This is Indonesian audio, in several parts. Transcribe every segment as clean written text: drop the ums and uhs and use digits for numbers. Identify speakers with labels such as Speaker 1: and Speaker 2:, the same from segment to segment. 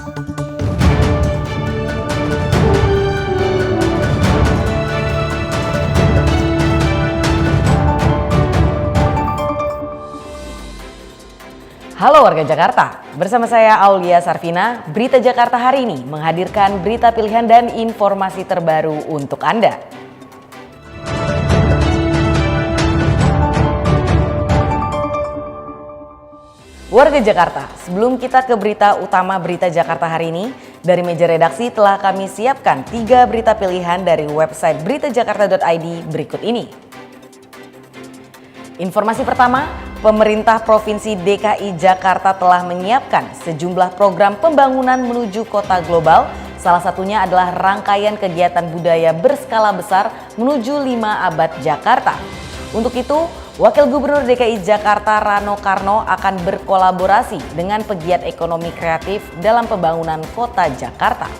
Speaker 1: Halo warga Jakarta, bersama saya Aulia Sarvina, Berita Jakarta hari ini menghadirkan berita pilihan dan informasi terbaru untuk Anda. Warga Jakarta, sebelum kita ke berita utama Berita Jakarta hari ini, dari meja redaksi telah kami siapkan 3 berita pilihan dari website beritajakarta.id berikut ini. Informasi pertama, pemerintah Provinsi DKI Jakarta telah menyiapkan sejumlah program pembangunan menuju kota global. Salah satunya adalah rangkaian kegiatan budaya berskala besar menuju 5 abad Jakarta. Untuk itu, Wakil Gubernur DKI Jakarta Rano Karno akan berkolaborasi dengan pegiat ekonomi kreatif dalam pembangunan kota Jakarta.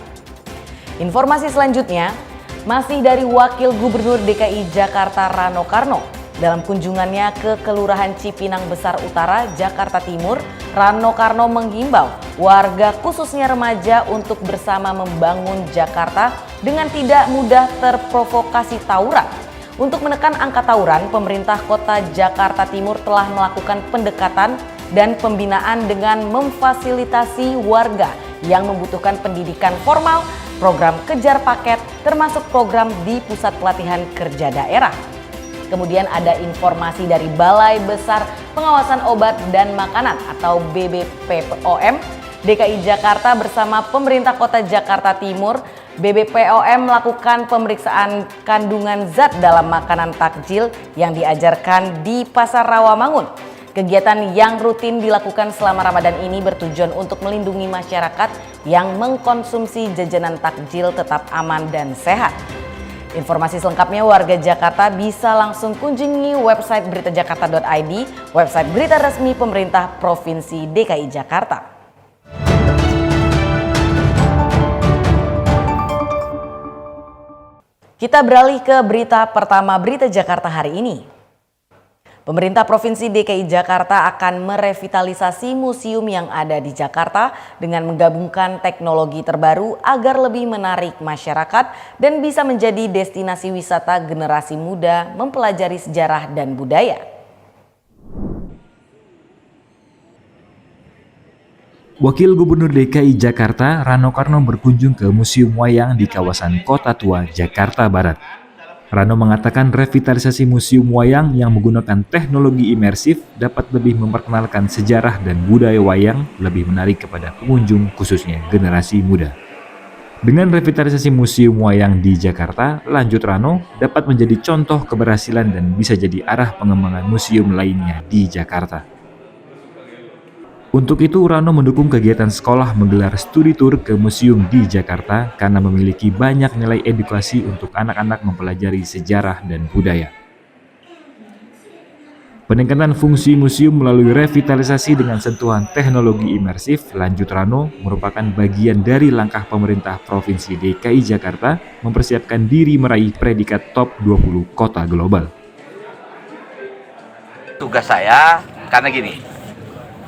Speaker 1: Informasi selanjutnya, masih dari Wakil Gubernur DKI Jakarta Rano Karno. Dalam kunjungannya ke Kelurahan Cipinang Besar Utara, Jakarta Timur, Rano Karno menghimbau warga khususnya remaja untuk bersama membangun Jakarta dengan tidak mudah terprovokasi tawuran. Untuk menekan angka tawuran, pemerintah kota Jakarta Timur telah melakukan pendekatan dan pembinaan dengan memfasilitasi warga yang membutuhkan pendidikan formal, program kejar paket, termasuk program di Pusat Pelatihan Kerja Daerah. Kemudian ada informasi dari Balai Besar Pengawasan Obat dan Makanan atau BBPOM DKI Jakarta bersama pemerintah kota Jakarta Timur. BBPOM melakukan pemeriksaan kandungan zat dalam makanan takjil yang diajarkan di Pasar Rawamangun. Kegiatan yang rutin dilakukan selama Ramadan ini bertujuan untuk melindungi masyarakat yang mengkonsumsi jajanan takjil tetap aman dan sehat. Informasi selengkapnya warga Jakarta bisa langsung kunjungi website beritajakarta.id, website berita resmi pemerintah Provinsi DKI Jakarta. Kita beralih ke berita pertama Berita Jakarta hari ini. Pemerintah Provinsi DKI Jakarta akan merevitalisasi museum yang ada di Jakarta dengan menggabungkan teknologi terbaru agar lebih menarik masyarakat dan bisa menjadi destinasi wisata generasi muda mempelajari sejarah dan budaya.
Speaker 2: Wakil Gubernur DKI Jakarta Rano Karno berkunjung ke Museum Wayang di kawasan Kota Tua, Jakarta Barat. Rano mengatakan revitalisasi museum wayang yang menggunakan teknologi imersif dapat lebih memperkenalkan sejarah dan budaya wayang lebih menarik kepada pengunjung khususnya generasi muda. Dengan revitalisasi museum wayang di Jakarta, lanjut Rano, dapat menjadi contoh keberhasilan dan bisa jadi arah pengembangan museum lainnya di Jakarta. Untuk itu, Rano mendukung kegiatan sekolah menggelar studi tur ke museum di Jakarta karena memiliki banyak nilai edukasi untuk anak-anak mempelajari sejarah dan budaya. Peningkatan fungsi museum melalui revitalisasi dengan sentuhan teknologi imersif, lanjut Rano, merupakan bagian dari langkah pemerintah Provinsi DKI Jakarta mempersiapkan diri meraih predikat top 20 kota global.
Speaker 3: Tugas saya, karena gini,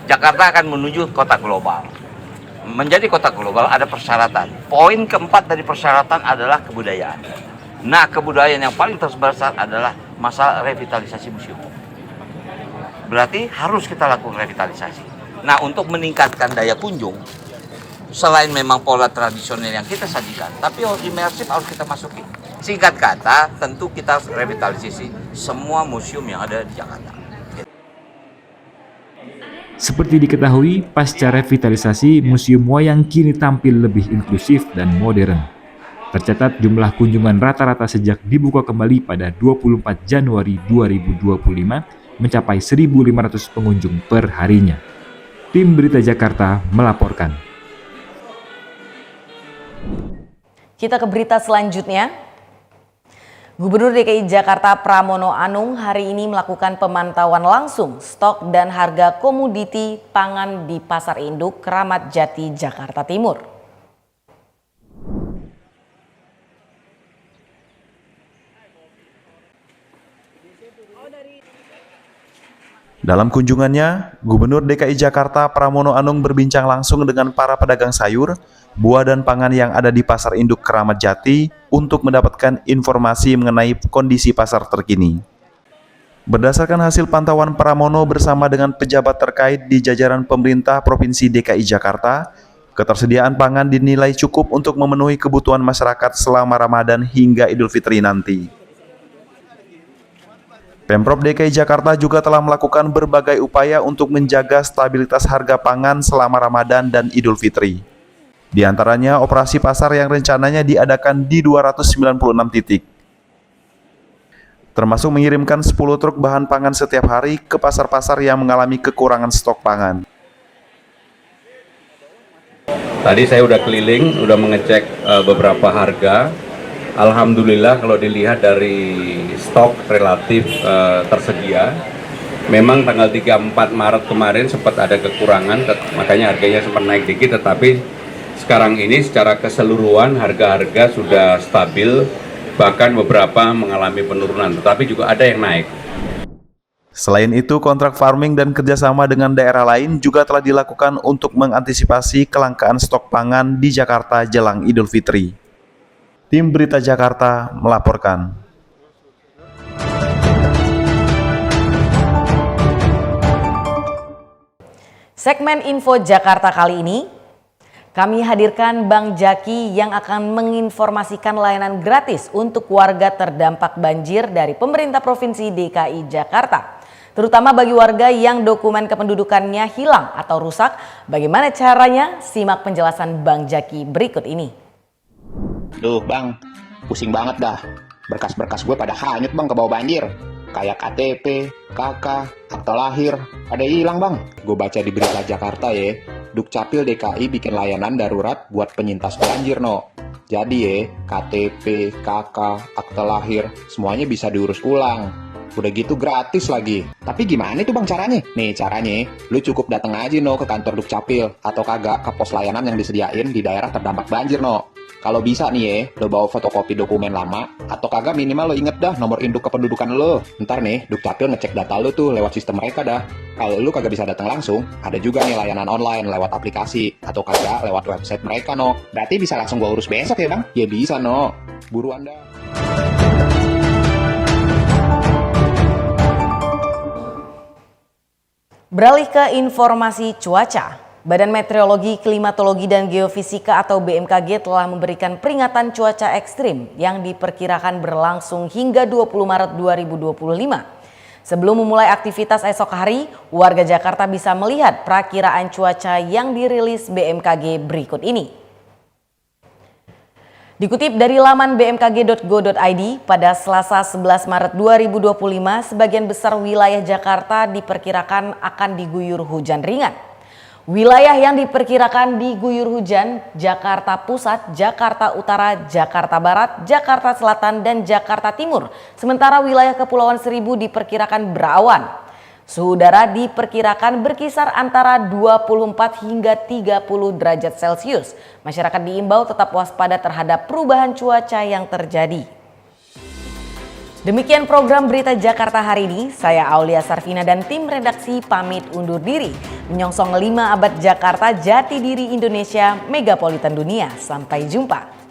Speaker 3: Jakarta akan menuju kota global. Menjadi kota global ada persyaratan. Poin keempat dari persyaratan adalah kebudayaan. Nah, kebudayaan yang paling terbesar adalah masalah revitalisasi museum. Berarti harus kita lakukan revitalisasi. Nah, untuk meningkatkan daya kunjung, selain memang pola tradisional yang kita sajikan, tapi imersif harus kita masuki. Singkat kata, tentu kita revitalisasi semua museum yang ada di Jakarta.
Speaker 2: Seperti diketahui, pasca revitalisasi, Museum Wayang kini tampil lebih inklusif dan modern. Tercatat jumlah kunjungan rata-rata sejak dibuka kembali pada 24 Januari 2025 mencapai 1.500 pengunjung per harinya. Tim Berita Jakarta melaporkan.
Speaker 1: Kita ke berita selanjutnya. Gubernur DKI Jakarta Pramono Anung hari ini melakukan pemantauan langsung stok dan harga komoditi pangan di Pasar Induk Kramat Jati, Jakarta Timur.
Speaker 4: Dalam kunjungannya, Gubernur DKI Jakarta Pramono Anung berbincang langsung dengan para pedagang sayur, buah dan pangan yang ada di Pasar Induk Keramat Jati untuk mendapatkan informasi mengenai kondisi pasar terkini. Berdasarkan hasil pantauan Pramono bersama dengan pejabat terkait di jajaran pemerintah Provinsi DKI Jakarta, ketersediaan pangan dinilai cukup untuk memenuhi kebutuhan masyarakat selama Ramadan hingga Idul Fitri nanti. Pemprov DKI Jakarta juga telah melakukan berbagai upaya untuk menjaga stabilitas harga pangan selama Ramadan dan Idul Fitri. Di antaranya operasi pasar yang rencananya diadakan di 296 titik. Termasuk mengirimkan 10 truk bahan pangan setiap hari ke pasar-pasar yang mengalami kekurangan stok pangan.
Speaker 5: Tadi saya udah keliling, udah mengecek beberapa harga. Alhamdulillah kalau dilihat dari stok relatif tersedia. Memang tanggal 3-4 Maret kemarin sempat ada kekurangan, makanya harganya sempat naik dikit, tetapi sekarang ini secara keseluruhan harga-harga sudah stabil, bahkan beberapa mengalami penurunan, tetapi juga ada yang naik.
Speaker 4: Selain itu, kontrak farming dan kerjasama dengan daerah lain juga telah dilakukan untuk mengantisipasi kelangkaan stok pangan di Jakarta jelang Idul Fitri. Tim Berita Jakarta melaporkan.
Speaker 1: Segmen Info Jakarta kali ini, kami hadirkan Bang Jaki yang akan menginformasikan layanan gratis untuk warga terdampak banjir dari pemerintah Provinsi DKI Jakarta. Terutama bagi warga yang dokumen kependudukannya hilang atau rusak. Bagaimana caranya? Simak penjelasan Bang Jaki berikut ini.
Speaker 6: Duh bang, pusing banget dah. Berkas-berkas gue pada hanyut bang ke bawah banjir. Kayak KTP, KK, akta lahir, pada hilang bang. Gue baca di Berita Jakarta ya, Dukcapil DKI bikin layanan darurat buat penyintas banjir no. Jadi ya, KTP, KK, akta lahir, semuanya bisa diurus ulang. Udah gitu gratis lagi. Tapi gimana tuh bang caranya? Nih caranya, lu cukup datang aja no ke kantor Dukcapil atau kagak ke pos layanan yang disediain di daerah terdampak banjir no. Kalau bisa nih ya, lo bawa fotokopi dokumen lama atau kagak minimal lo inget dah nomor induk kependudukan lo. Ntar nih, Dukcapil ngecek data lo tuh lewat sistem mereka dah. Kalau lo kagak bisa datang langsung, ada juga nih layanan online lewat aplikasi atau kagak lewat website mereka no. Berarti bisa langsung gua urus besok ya bang? Ya bisa no. Buruan dah.
Speaker 1: Beralih ke informasi cuaca. Badan Meteorologi, Klimatologi, dan Geofisika atau BMKG telah memberikan peringatan cuaca ekstrim yang diperkirakan berlangsung hingga 20 Maret 2025. Sebelum memulai aktivitas esok hari, warga Jakarta bisa melihat perakiraan cuaca yang dirilis BMKG berikut ini. Dikutip dari laman bmkg.go.id, pada Selasa 11 Maret 2025, sebagian besar wilayah Jakarta diperkirakan akan diguyur hujan ringan. Wilayah yang diperkirakan diguyur hujan: Jakarta Pusat, Jakarta Utara, Jakarta Barat, Jakarta Selatan, dan Jakarta Timur. Sementara wilayah Kepulauan Seribu diperkirakan berawan. Suhu udara diperkirakan berkisar antara 24 hingga 30 derajat Celcius. Masyarakat diimbau tetap waspada terhadap perubahan cuaca yang terjadi. Demikian program Berita Jakarta hari ini. Saya Aulia Sarvina dan tim redaksi pamit undur diri. Menyongsong 5 abad Jakarta, jati diri Indonesia, megapolitan dunia. Sampai jumpa.